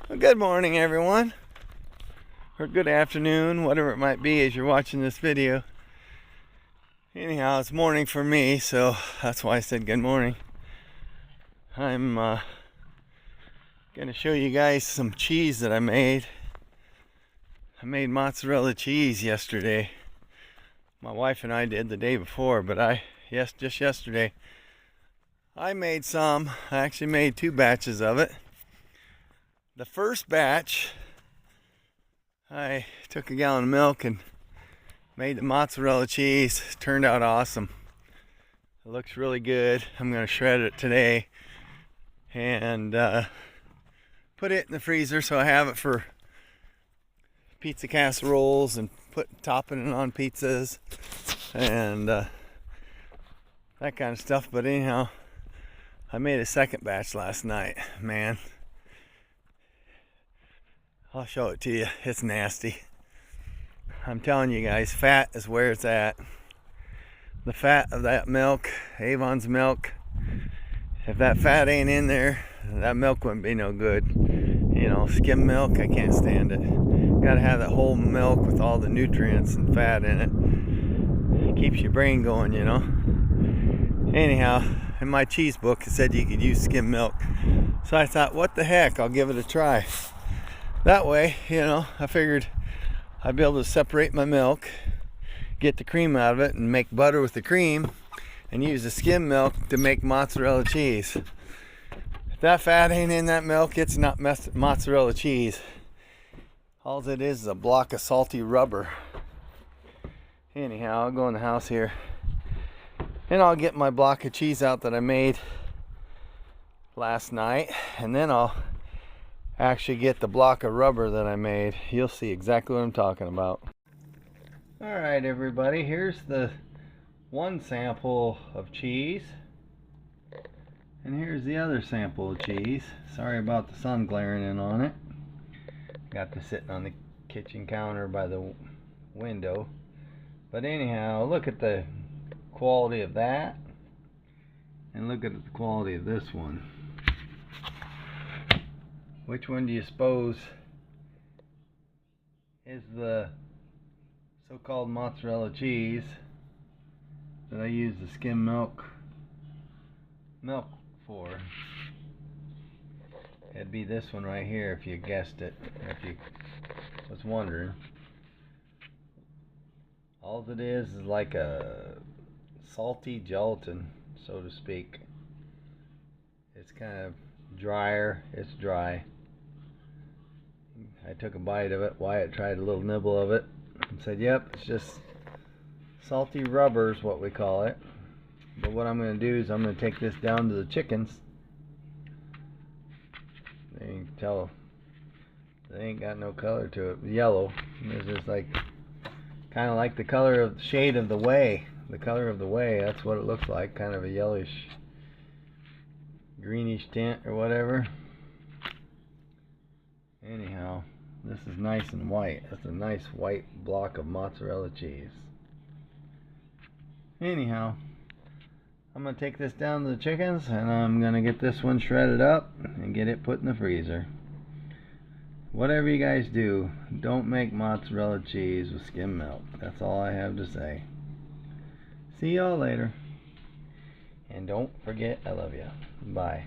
Well, good morning, everyone, or good afternoon, whatever it might be as you're watching this video. Anyhow, it's morning for me, so that's why I said good morning. I'm gonna show you guys some cheese that I made. I made mozzarella cheese yesterday. My wife and I did the day before, but just yesterday I made some. I actually made 2 batches of it. The first batch, I took a gallon of milk and made the mozzarella cheese. It turned out awesome. It looks really good. I'm going to shred it today and put it in the freezer so I have it for pizza casseroles and topping it on pizzas and that kind of stuff. But anyhow, I made a second batch last night. Man, I'll show it to you. It's nasty. I'm telling you guys, fat is where it's at. The fat of that milk, Avon's milk, if that fat ain't in there, that milk wouldn't be no good. You know, skim milk, I can't stand it. Gotta have that whole milk with all the nutrients and fat in it. It keeps your brain going, you know. Anyhow, in my cheese book it said you could use skim milk. So I thought, what the heck, I'll give it a try. That way, you know, I figured I'd be able to separate my milk, get the cream out of it, and make butter with the cream, and use the skim milk to make mozzarella cheese. If that fat ain't in that milk, it's not mozzarella cheese. All it is a block of salty rubber. Anyhow, I'll go in the house here, and I'll get my block of cheese out that I made last night, and then I'll actually get the block of rubber that I made. You'll see exactly what I'm talking about. Alright everybody, here's the one sample of cheese, and here's the other sample of cheese. Sorry about the sun glaring in on it. Got this sitting on the kitchen counter by the window. But anyhow, look at the quality of that, and look at the quality of this one. Which one do you suppose is the so-called mozzarella cheese that I use the skim milk for? It'd be this one right here if you guessed it, if you was wondering. All it is like a salty gelatin, so to speak. It's kind of drier. It's dry. I took a bite of it. Wyatt tried a little nibble of it and said, yep, it's just salty rubber is what we call it. But what I'm going to do is I'm going to take this down to the chickens. You can tell they ain't got no color to it. Yellow. This is like kind of like the color of the shade of the whey. The color of the whey, that's what it looks like. Kind of a yellowish, greenish tint or whatever. Anyhow, this is nice and white. That's a nice white block of mozzarella cheese. Anyhow, I'm going to take this down to the chickens, and I'm going to get this one shredded up and get it put in the freezer. Whatever you guys do, don't make mozzarella cheese with skim milk. That's all I have to say. See y'all later. And don't forget, I love you. Bye.